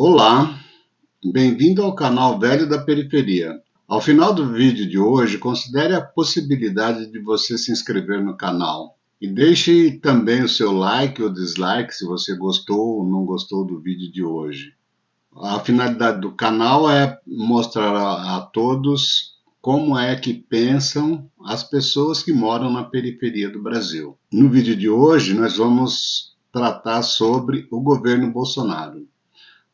Olá, bem-vindo ao canal Velho da Periferia. Ao final do vídeo de hoje, considere a possibilidade de você se inscrever no canal. E deixe também o seu like ou dislike se você gostou ou não gostou do vídeo de hoje. A finalidade do canal é mostrar a todos como é que pensam as pessoas que moram na periferia do Brasil. No vídeo de hoje, nós vamos tratar sobre o governo Bolsonaro.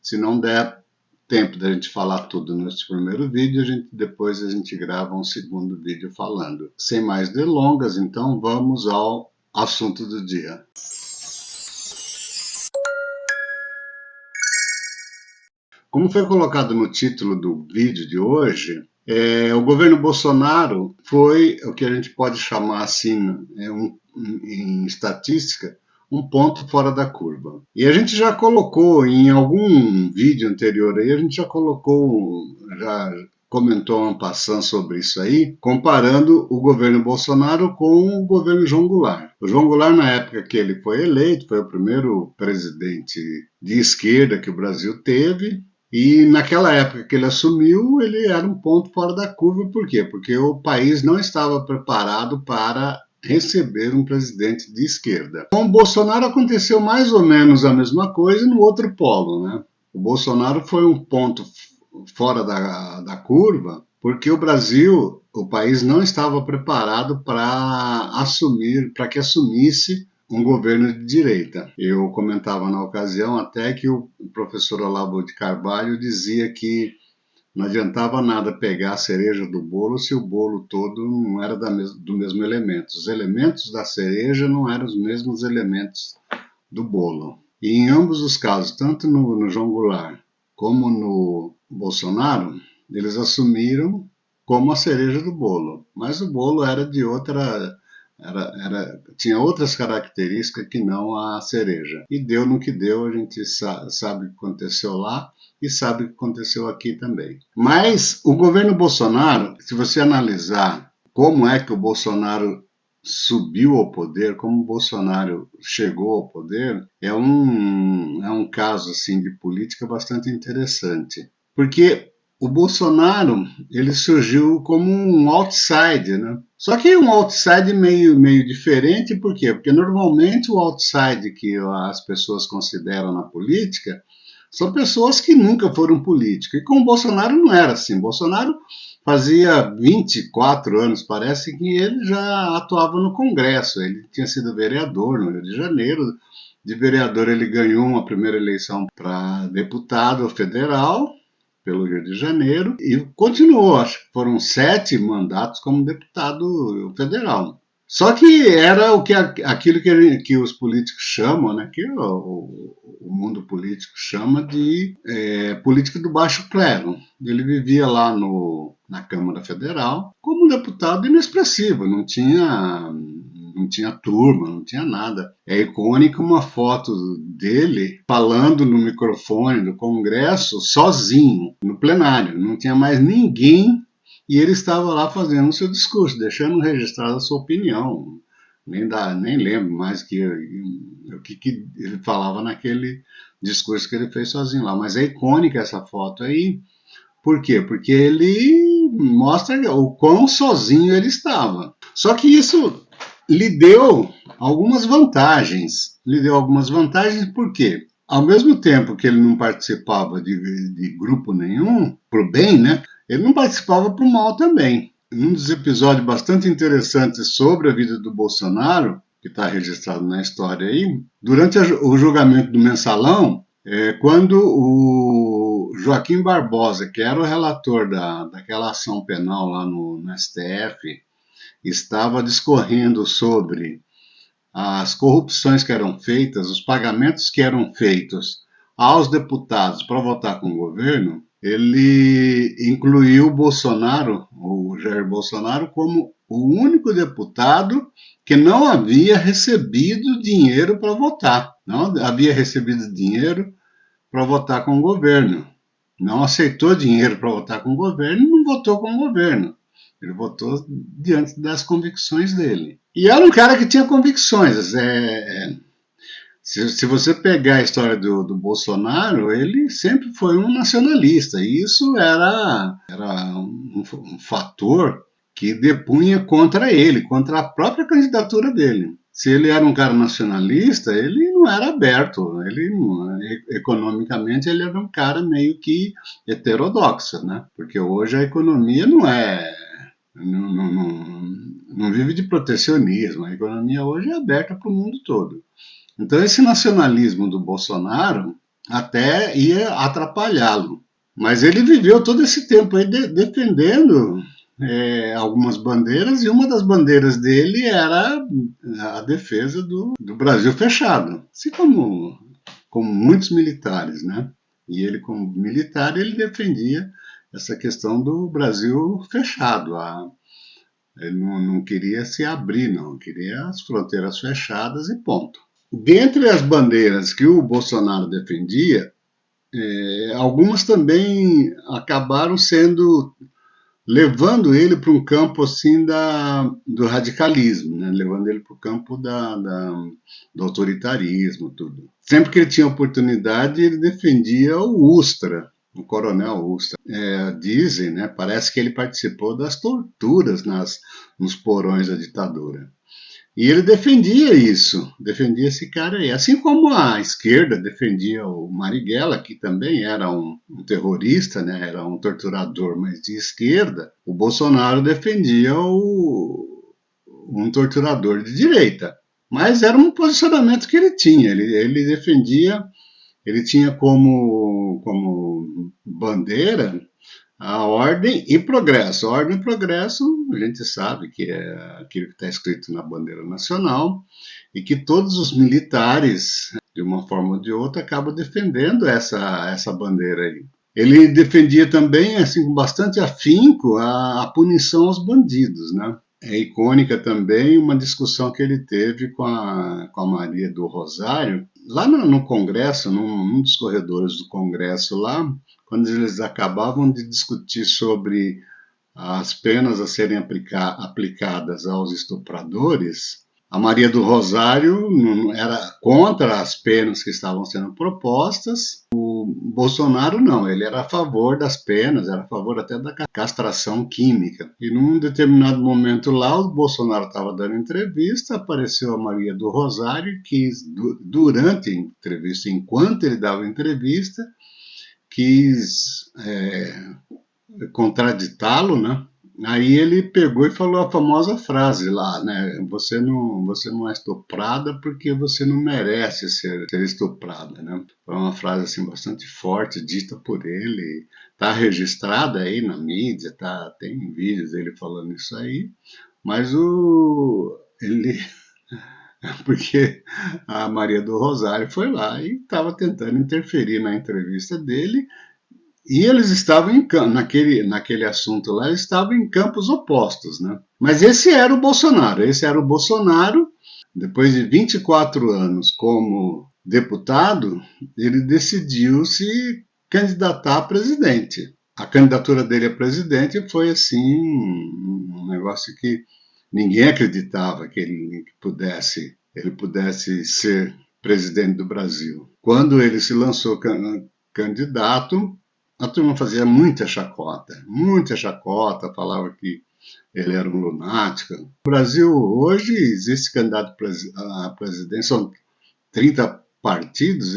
Se não der tempo da gente falar tudo nesse primeiro vídeo, depois a gente grava um segundo vídeo falando. Sem mais delongas, então vamos ao assunto do dia. Como foi colocado no título do vídeo de hoje, o governo Bolsonaro foi o que a gente pode chamar assim, em estatística, um ponto fora da curva. E a gente já colocou em algum vídeo anterior aí, a gente já comentou en passant sobre isso aí, comparando o governo Bolsonaro com o governo João Goulart. O João Goulart, na época que ele foi eleito, foi o primeiro presidente de esquerda que o Brasil teve, e naquela época que ele assumiu, ele era um ponto fora da curva. Por quê? Porque o país não estava preparado para receber um presidente de esquerda. Com o Bolsonaro aconteceu mais ou menos a mesma coisa no outro polo, né? O Bolsonaro foi um ponto fora da curva porque o Brasil, o país não estava preparado para que assumisse um governo de direita. Eu comentava na ocasião até que o professor Olavo de Carvalho dizia que não adiantava nada pegar a cereja do bolo se o bolo todo não era do mesmo elemento. Os elementos da cereja não eram os mesmos elementos do bolo. E em ambos os casos, tanto no João Goulart como no Bolsonaro, eles assumiram como a cereja do bolo. Mas o bolo era de outra... tinha outras características que não a cereja. E deu no que deu, a gente sabe o que aconteceu lá e sabe o que aconteceu aqui também. Mas o governo Bolsonaro, se você analisar como é que o Bolsonaro subiu ao poder, como o Bolsonaro chegou ao poder, é um caso assim, de política bastante interessante. Porque o Bolsonaro, ele surgiu como um outsider, né? Só que um outsider meio diferente, por quê? Porque normalmente o outsider que as pessoas consideram na política são pessoas que nunca foram políticos. E com o Bolsonaro não era assim. O Bolsonaro fazia 24 anos, parece, que ele já atuava no Congresso. Ele tinha sido vereador no Rio de Janeiro. De vereador ele ganhou uma primeira eleição para deputado federal pelo Rio de Janeiro e continuou, acho que foram 7 mandatos como deputado federal. Só que era aquilo que os políticos chamam, né, que o mundo político chama de política do baixo clero. Ele vivia lá na Câmara Federal como um deputado inexpressivo, não tinha turma, não tinha nada. É icônica uma foto dele falando no microfone do Congresso sozinho, no plenário. Não tinha mais ninguém e ele estava lá fazendo o seu discurso, deixando registrada a sua opinião. Nem lembro mais o que ele falava naquele discurso que ele fez sozinho lá. Mas é icônica essa foto aí. Por quê? Porque ele mostra o quão sozinho ele estava. Só que isso lhe deu algumas vantagens. Por quê? Ao mesmo tempo que ele não participava de grupo nenhum, pro bem, né? Ele não participava pro mal também. Um dos episódios bastante interessantes sobre a vida do Bolsonaro, que está registrado na história aí, durante o julgamento do Mensalão, quando o Joaquim Barbosa, que era o relator daquela ação penal lá no STF, estava discorrendo sobre as corrupções que eram feitas, os pagamentos que eram feitos aos deputados para votar com o governo, ele incluiu o Jair Bolsonaro, como o único deputado que não havia recebido dinheiro para votar. Não havia recebido dinheiro para votar com o governo. Não aceitou dinheiro para votar com o governo e não votou com o governo. Ele votou diante das convicções dele. E era um cara que tinha convicções. Se você pegar a história do Bolsonaro, ele sempre foi um nacionalista, e isso era um fator que depunha contra ele, contra a própria candidatura dele. Se ele era um cara nacionalista, ele não era aberto, economicamente ele era um cara meio que heterodoxo, né? Porque hoje a economia não vive de protecionismo, a economia hoje é aberta para o mundo todo. Então, esse nacionalismo do Bolsonaro até ia atrapalhá-lo. Mas ele viveu todo esse tempo aí defendendo algumas bandeiras, e uma das bandeiras dele era a defesa do Brasil fechado, assim como muitos militares, né? E ele, como militar, ele defendia essa questão do Brasil fechado. Ele não queria se abrir, não, queria as fronteiras fechadas e ponto. Dentre as bandeiras que o Bolsonaro defendia, algumas também acabaram levando ele para um campo assim do radicalismo, né? Levando ele para o campo do autoritarismo, tudo. Sempre que ele tinha oportunidade, ele defendia o Ustra, o coronel Ustra. Dizem, né? Parece que ele participou das torturas nos porões da ditadura. E ele defendia isso, defendia esse cara aí. Assim como a esquerda defendia o Marighella, que também era um terrorista, né? Era um torturador, mas de esquerda, o Bolsonaro defendia um torturador de direita. Mas era um posicionamento que ele tinha, ele defendia, ele tinha como bandeira a ordem e progresso. A ordem e progresso, a gente sabe que é aquilo que está escrito na bandeira nacional, e que todos os militares, de uma forma ou de outra, acabam defendendo essa bandeira aí. Ele defendia também, assim, com bastante afinco, a punição aos bandidos, né? É icônica também uma discussão que ele teve com a Maria do Rosário, lá no Congresso, num dos corredores do Congresso lá, quando eles acabavam de discutir sobre as penas a serem aplicadas aos estupradores, a Maria do Rosário era contra as penas que estavam sendo propostas. O Bolsonaro não, ele era a favor das penas, era a favor até da castração química. E num determinado momento lá, o Bolsonaro estava dando entrevista, apareceu a Maria do Rosário, que durante a entrevista, enquanto ele dava a entrevista, quis contraditá-lo, né? Aí ele pegou e falou a famosa frase lá, né? Você não é estuprada porque você não merece ser estuprada, né? Foi uma frase assim bastante forte, dita por ele, está registrada aí na mídia, tem vídeos dele falando isso aí, mas ele porque a Maria do Rosário foi lá e estava tentando interferir na entrevista dele. E eles estavam naquele assunto lá, eles estavam em campos opostos, né? Mas esse era o Bolsonaro, depois de 24 anos como deputado, ele decidiu se candidatar a presidente. A candidatura dele a presidente foi assim, um negócio que ninguém acreditava que ele pudesse ser presidente do Brasil. Quando ele se lançou candidato, a turma fazia muita chacota, falava que ele era um lunático. No Brasil, hoje, existe candidato à presidência, são 30 partidos,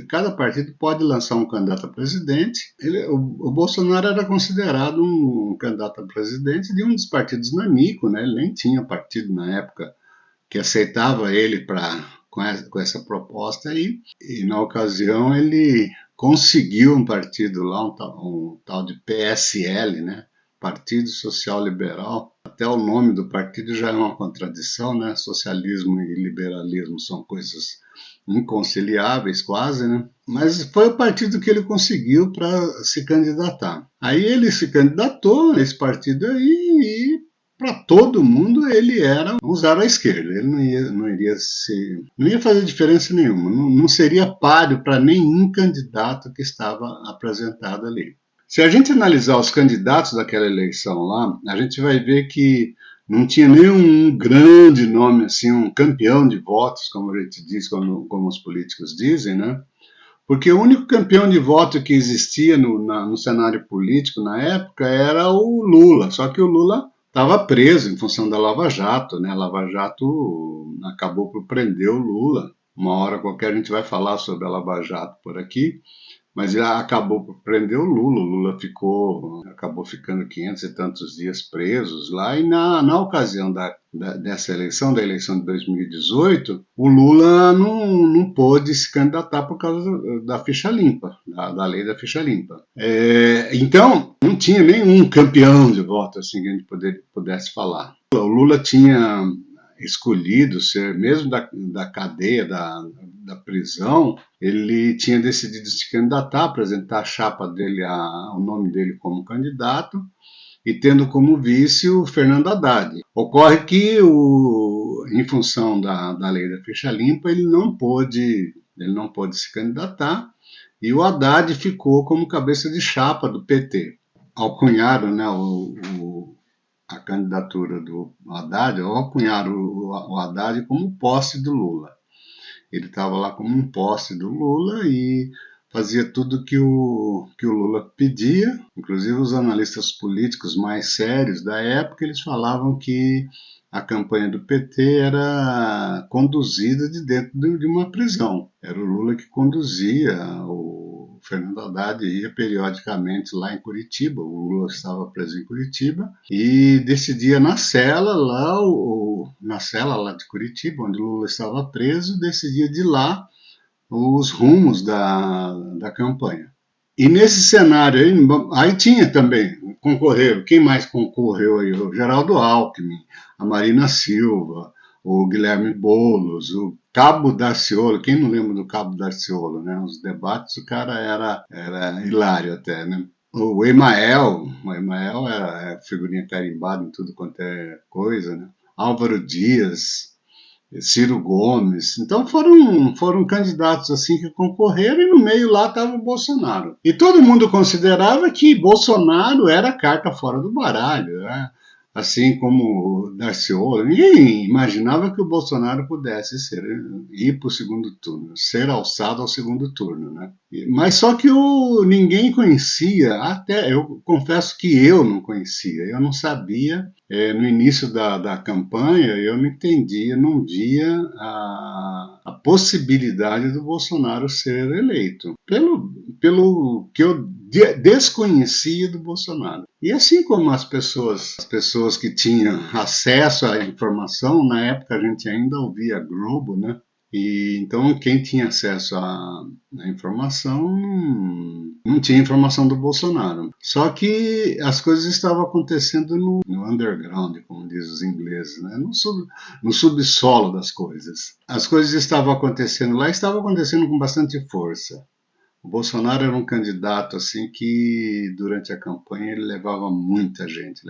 cada partido pode lançar um candidato a presidente. O Bolsonaro era considerado um candidato a presidente de um dos partidos nanico, né? Ele nem tinha partido na época que aceitava ele com essa proposta aí, e na ocasião ele conseguiu um partido lá, um tal de PSL, né? Partido Social Liberal. Até o nome do partido já é uma contradição, né? Socialismo e liberalismo são coisas inconciliáveis quase, né? Mas foi o partido que ele conseguiu para se candidatar. Aí ele se candidatou a esse partido aí e para todo mundo ele era um zero à esquerda, ele não ia fazer diferença nenhuma, não seria páreo para nenhum candidato que estava apresentado ali. Se a gente analisar os candidatos daquela eleição lá, a gente vai ver que não tinha nenhum grande nome, assim, um campeão de votos, como a gente diz, como os políticos dizem, né? Porque o único campeão de voto que existia no cenário político na época era o Lula, só que o Lula estava preso em função da Lava Jato, né? A Lava Jato acabou por prender o Lula. Uma hora qualquer a gente vai falar sobre a Lava Jato por aqui, mas ele acabou por prender o Lula acabou ficando 500 e tantos dias presos lá, e na ocasião dessa eleição, da eleição de 2018, o Lula não pôde se candidatar por causa da ficha limpa, da lei da ficha limpa. Então, não tinha nenhum campeão de voto assim que a gente pudesse falar. O Lula tinha escolhido ser, mesmo da cadeia, da prisão, ele tinha decidido se candidatar, apresentar a chapa dele, o nome dele como candidato, e tendo como vice o Fernando Haddad. Ocorre que, em função da lei da ficha limpa, ele não pôde se candidatar, e o Haddad ficou como cabeça de chapa do PT. Alcunharam, né, a candidatura do Haddad, alcunharam o Haddad como posse do Lula. Ele estava lá como um posse do Lula e fazia tudo que o Lula pedia. Inclusive os analistas políticos mais sérios da época, eles falavam que a campanha do PT era conduzida de dentro de uma prisão. Era o Lula que conduzia, o Fernando Haddad ia periodicamente lá em Curitiba, o Lula estava preso em Curitiba, e decidia na cela lá de Curitiba, onde o Lula estava preso, decidia de lá os rumos da campanha. E nesse cenário aí tinha também, concorreram, quem mais concorreu aí? O Geraldo Alckmin, a Marina Silva, o Guilherme Boulos, o Cabo Daciolo, quem não lembra do Cabo Daciolo, né? Os debates, o cara era hilário até, né? O Emael era figurinha carimbada em tudo quanto é coisa, né? Álvaro Dias, Ciro Gomes. Então foram candidatos assim que concorreram, e no meio lá estava o Bolsonaro. E todo mundo considerava que Bolsonaro era a carta fora do baralho, né? Assim como o Daciolo. Ninguém imaginava que o Bolsonaro pudesse ir para o segundo turno, ser alçado ao segundo turno, né? Mas só que ninguém conhecia, até eu confesso que eu não conhecia, eu não sabia. No início da campanha, eu não entendia, não via a possibilidade do Bolsonaro ser eleito, pelo que eu desconhecia do Bolsonaro. E assim como as pessoas que tinham acesso à informação, na época a gente ainda ouvia Globo, né? E então quem tinha acesso à informação não tinha informação do Bolsonaro. Só que as coisas estavam acontecendo no underground, como dizem os ingleses, né? No subsolo das coisas. As coisas estavam acontecendo lá, estavam acontecendo com bastante força. O Bolsonaro era um candidato assim que durante a campanha ele levava muita gente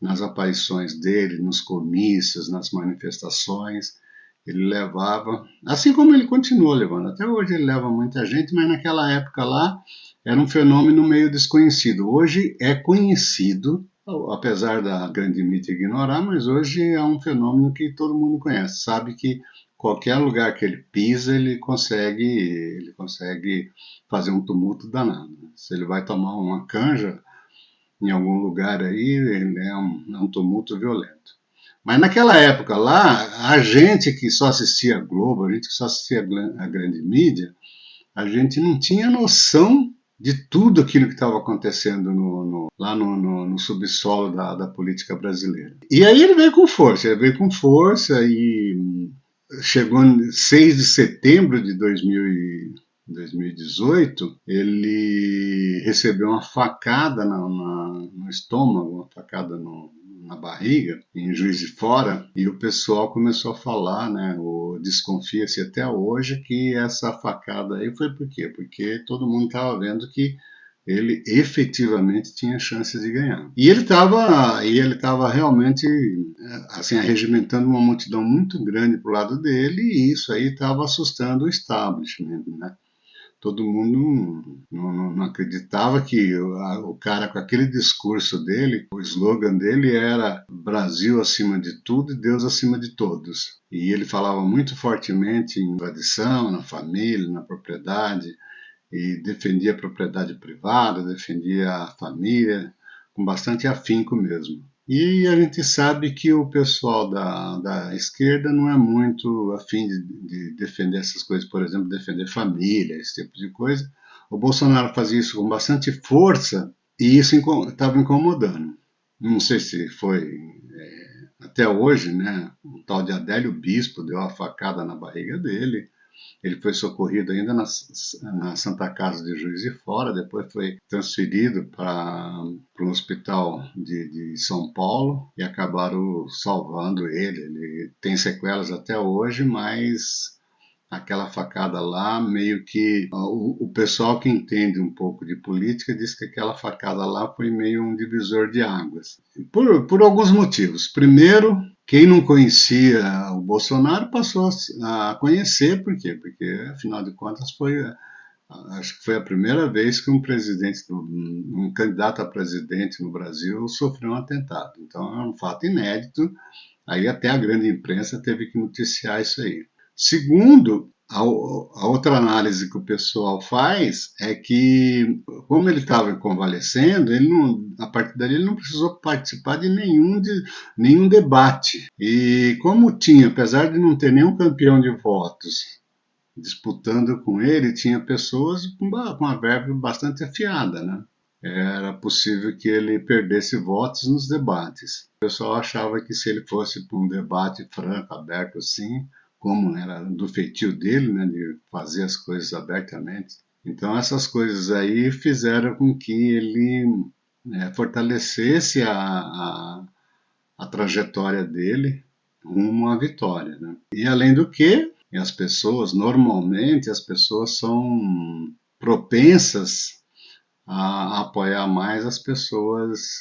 nas aparições dele, nos comícios, nas manifestações. Ele levava, assim como ele continua levando, até hoje ele leva muita gente, mas naquela época lá era um fenômeno meio desconhecido. Hoje é conhecido, apesar da grande mídia ignorar, mas hoje é um fenômeno que todo mundo conhece, sabe que qualquer lugar que ele pisa, ele consegue fazer um tumulto danado. Se ele vai tomar uma canja em algum lugar aí, ele é um tumulto violento. Mas naquela época lá, a gente que só assistia a Globo, a gente que só assistia a grande mídia, a gente não tinha noção de tudo aquilo que estava acontecendo lá no subsolo da política brasileira. E aí ele veio com força e chegou em 6 de setembro de 2018, ele recebeu uma facada no estômago, uma facada na barriga, em Juiz de Fora, e o pessoal começou a falar, né, desconfia-se até hoje que essa facada aí foi por quê? Porque todo mundo estava vendo que ele efetivamente tinha chances de ganhar. E ele estava realmente assim, arregimentando uma multidão muito grande para o lado dele, e isso aí estava assustando o establishment, né? Todo mundo não acreditava que o cara, com aquele discurso dele, o slogan dele era Brasil acima de tudo e Deus acima de todos. E ele falava muito fortemente em tradição, na família, na propriedade, e defendia a propriedade privada, defendia a família, com bastante afinco mesmo. E a gente sabe que o pessoal da esquerda não é muito afim de defender essas coisas, por exemplo, defender família, esse tipo de coisa. O Bolsonaro fazia isso com bastante força e isso estava incomodando. Não sei se foi até hoje, né? O tal de Adélio Bispo deu uma facada na barriga dele. Ele foi socorrido ainda na Santa Casa de Juiz de Fora, depois foi transferido para um hospital de São Paulo e acabaram salvando ele. Ele tem sequelas até hoje, mas aquela facada lá, meio que o pessoal que entende um pouco de política diz que aquela facada lá foi meio um divisor de águas. Por alguns motivos. Primeiro, quem não conhecia o Bolsonaro passou a conhecer, por quê? Porque, afinal de contas, acho que foi a primeira vez que um candidato a presidente no Brasil sofreu um atentado. Então, é um fato inédito. Aí até a grande imprensa teve que noticiar isso aí. Segundo, a outra análise que o pessoal faz é que, como ele estava convalescendo, a partir dali ele não precisou participar de nenhum debate. E como tinha, apesar de não ter nenhum campeão de votos disputando com ele, tinha pessoas com uma verba bastante afiada, né? Era possível que ele perdesse votos nos debates. O pessoal achava que se ele fosse para um debate franco, aberto assim, como era do feitio dele, né, de fazer as coisas abertamente. Então essas coisas aí fizeram com que ele fortalecesse a trajetória dele rumo à vitória, né? E além do que, normalmente as pessoas são propensas a apoiar mais as pessoas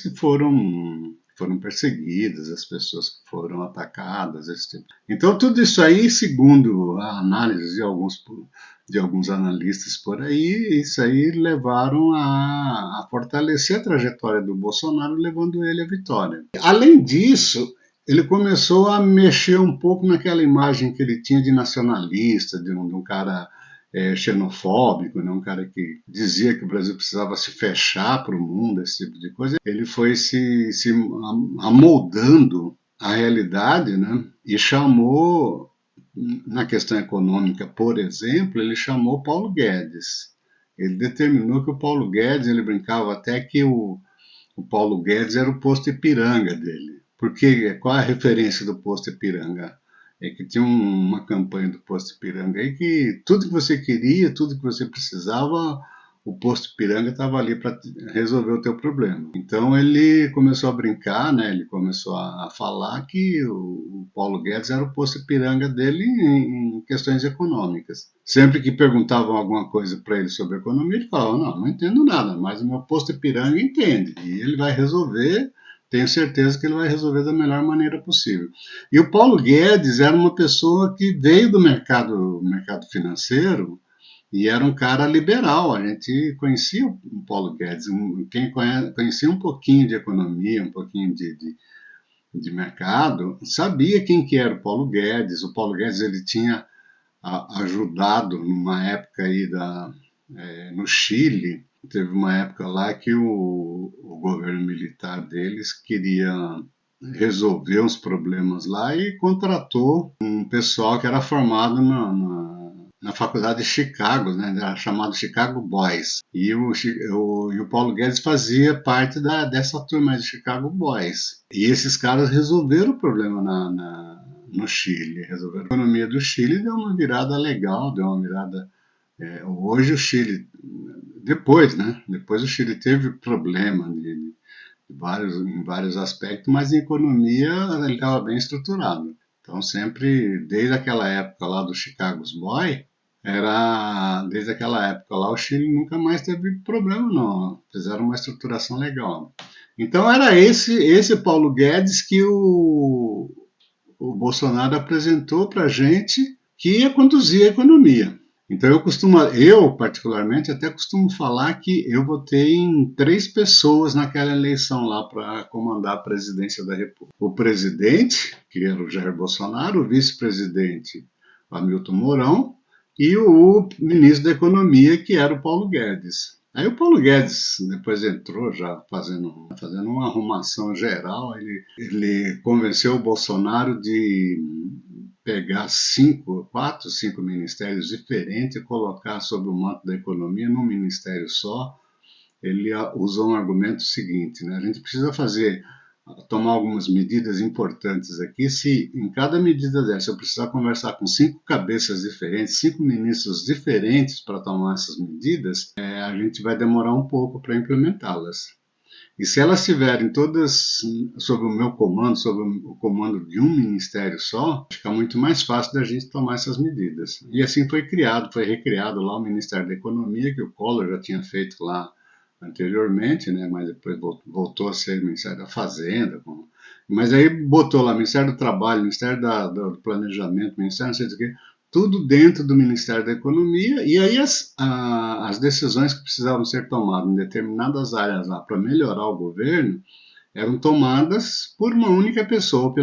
que foram perseguidas, as pessoas que foram atacadas, esse tipo. Então tudo isso aí, segundo a análise de alguns analistas por aí, isso aí levaram a fortalecer a trajetória do Bolsonaro, levando ele à vitória. Além disso, ele começou a mexer um pouco naquela imagem que ele tinha de nacionalista, de um cara xenofóbico, né? Um cara que dizia que o Brasil precisava se fechar para o mundo, esse tipo de coisa. Ele foi se amoldando à realidade, né? E chamou, na questão econômica, por exemplo, ele chamou Paulo Guedes. Ele determinou que o Paulo Guedes, ele brincava até que o Paulo Guedes era o posto Ipiranga dele. Porque qual a referência do posto Ipiranga? É que tinha uma campanha do posto Ipiranga aí que tudo que você queria, tudo que você precisava, o posto Ipiranga estava ali para resolver o teu problema. Então ele começou a brincar, né? Ele começou a falar que o Paulo Guedes era o posto Ipiranga dele em questões econômicas. Sempre que perguntavam alguma coisa para ele sobre economia, ele falava: não entendo nada, mas o meu posto Ipiranga entende e ele vai resolver. Tenho certeza que ele vai resolver da melhor maneira possível. E o Paulo Guedes era uma pessoa que veio do mercado financeiro e era um cara liberal. A gente conhecia o Paulo Guedes. Quem conhecia um pouquinho de economia, um pouquinho de mercado, sabia quem que era o Paulo Guedes. O Paulo Guedes ele tinha ajudado numa época aí no Chile. Teve uma época lá que o governo militar deles queria resolver uns problemas lá e contratou um pessoal que era formado na faculdade de Chicago, né, era chamado Chicago Boys. E o Paulo Guedes fazia parte dessa turma de Chicago Boys. E esses caras resolveram o problema no Chile, resolveram a economia do Chile, deu uma virada legal, deu uma virada. Hoje o Chile, depois, né? Depois o Chile teve problema em vários aspectos, mas em economia ele estava bem estruturado. Então sempre, desde aquela época lá do Chicago's Boy, desde aquela época lá o Chile nunca mais teve problema não, fizeram uma estruturação legal. Então era esse Paulo Guedes que o Bolsonaro apresentou para a gente, que ia conduzir a economia. Então eu particularmente até costumo falar que eu votei em 3 pessoas naquela eleição lá para comandar a presidência da República. O presidente, que era o Jair Bolsonaro, o vice-presidente, o Hamilton Mourão, e o ministro da Economia, que era o Paulo Guedes. Aí o Paulo Guedes depois entrou já fazendo uma arrumação geral, ele convenceu o Bolsonaro de pegar 5 ministérios diferentes e colocar sob o manto da economia num ministério só. Ele usou um argumento seguinte, né? A gente precisa tomar algumas medidas importantes aqui. Se em cada medida dessa eu precisar conversar com 5 cabeças diferentes, 5 ministros diferentes para tomar essas medidas, a gente vai demorar um pouco para implementá-las. E se elas estiverem todas sob o meu comando, sob o comando de um ministério só, fica muito mais fácil da gente tomar essas medidas. E assim foi recriado lá o Ministério da Economia, que o Collor já tinha feito lá anteriormente, né, mas depois voltou a ser Ministério da Fazenda. Mas aí botou lá Ministério do Trabalho, Ministério do Planejamento, Ministério não sei o quê, tudo dentro do Ministério da Economia, e aí as decisões que precisavam ser tomadas em determinadas áreas lá para melhorar o governo eram tomadas por uma única pessoa,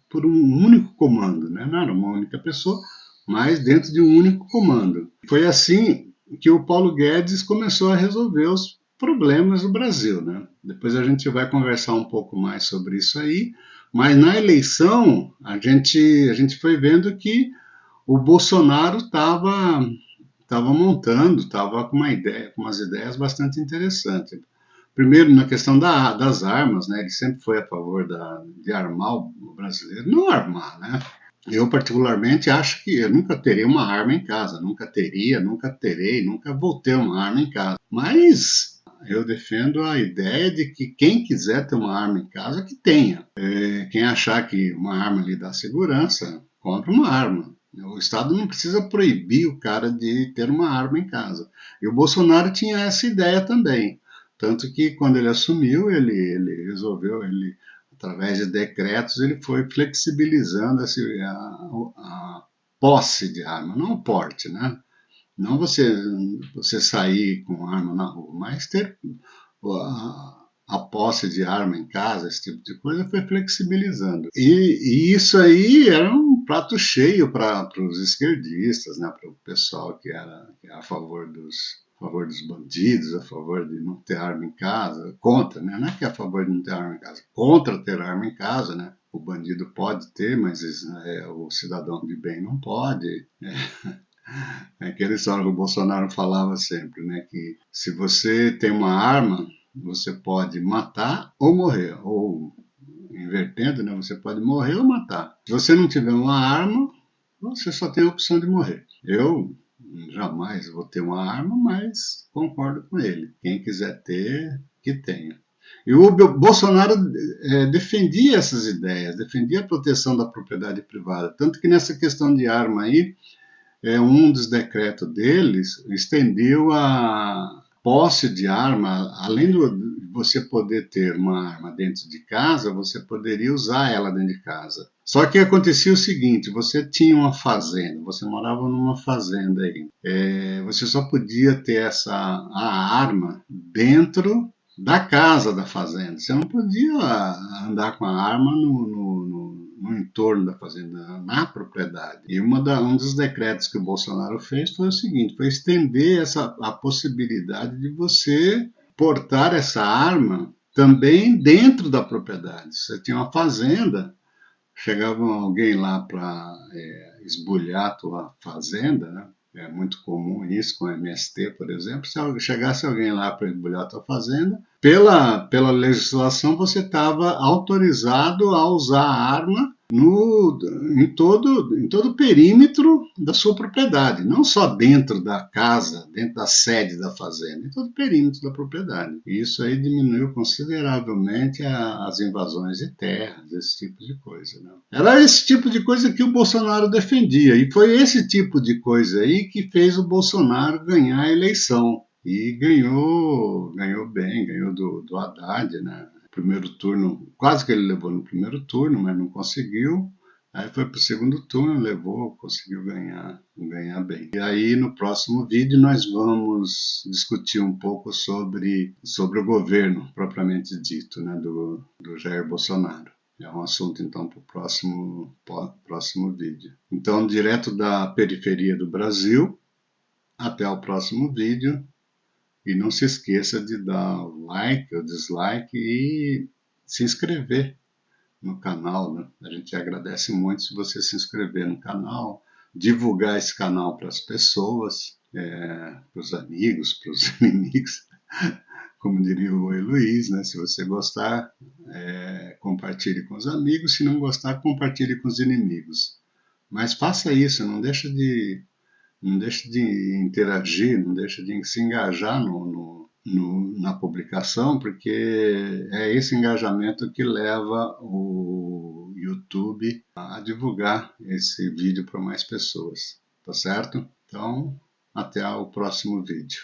por um único comando, né? Não era uma única pessoa, mas dentro de um único comando. Foi assim que o Paulo Guedes começou a resolver os problemas do Brasil, né? Depois a gente vai conversar um pouco mais sobre isso aí, mas na eleição a gente foi vendo que o Bolsonaro estava montando, estava com com umas ideias bastante interessantes. Primeiro, na questão das armas, né? Ele sempre foi a favor de armar o brasileiro. Não armar, né? Eu, particularmente, acho que eu nunca teria uma arma em casa. Nunca teria, nunca terei, nunca vou ter uma arma em casa. Mas eu defendo a ideia de que quem quiser ter uma arma em casa, que tenha. Quem achar que uma arma lhe dá segurança, compre uma arma. O Estado não precisa proibir o cara de ter uma arma em casa. E o Bolsonaro tinha essa ideia também. Tanto que quando ele assumiu, ele resolveu, através de decretos, ele foi flexibilizando a posse de arma, não o porte, né? Não você sair com arma na rua, mas ter a posse de arma em casa, esse tipo de coisa, foi flexibilizando. E isso aí era um prato cheio para os esquerdistas, né, para o pessoal que era a favor dos bandidos, a favor de não ter arma em casa, contra, né? Não é que é a favor de não ter arma em casa, contra ter arma em casa, né? O bandido pode ter, mas o cidadão de bem não pode. É aquela história que o Bolsonaro falava sempre, né? Que se você tem uma arma, você pode matar ou morrer, ou invertendo, né? Você pode morrer ou matar. Se você não tiver uma arma, você só tem a opção de morrer. Eu jamais vou ter uma arma, mas concordo com ele. Quem quiser ter, que tenha. E o Bolsonaro defendia essas ideias, defendia a proteção da propriedade privada. Tanto que nessa questão de arma aí, um dos decretos deles estendeu a posse de arma, além de você poder ter uma arma dentro de casa, você poderia usar ela dentro de casa. Só que acontecia o seguinte, você tinha uma fazenda, você morava numa fazenda aí, você só podia ter a arma dentro da casa da fazenda. Você não podia andar com a arma no entorno da fazenda, na propriedade. E um dos decretos que o Bolsonaro fez foi o seguinte, foi estender a possibilidade de você portar essa arma também dentro da propriedade. Você tinha uma fazenda, chegava alguém lá para esbulhar a tua fazenda, né? É muito comum isso com MST, por exemplo. Se chegasse alguém lá para esbulhar a tua fazenda, pela legislação você estava autorizado a usar a arma em todo o perímetro da sua propriedade, não só dentro da casa, dentro da sede da fazenda, em todo o perímetro da propriedade. E isso aí diminuiu consideravelmente as invasões de terras, esse tipo de coisa. Né? Era esse tipo de coisa que o Bolsonaro defendia, e foi esse tipo de coisa aí que fez o Bolsonaro ganhar a eleição. E ganhou bem, ganhou do Haddad, né? Primeiro turno, quase que ele levou no primeiro turno, mas não conseguiu. Aí foi para o segundo turno, levou, conseguiu ganhar bem. E aí no próximo vídeo nós vamos discutir um pouco sobre o governo propriamente dito, né, do Jair Bolsonaro. É um assunto então para o próximo vídeo. Então, direto da periferia do Brasil, até o próximo vídeo. E não se esqueça de dar o like ou dislike e se inscrever no canal, né? A gente agradece muito se você se inscrever no canal, divulgar esse canal para as pessoas, para os amigos, para os inimigos, como diria o Oi Luiz, né? Se você gostar, compartilhe com os amigos, se não gostar, compartilhe com os inimigos. Mas faça isso, não deixe de interagir, não deixe de se engajar na publicação, porque é esse engajamento que leva o YouTube a divulgar esse vídeo para mais pessoas, tá certo? Então, até o próximo vídeo.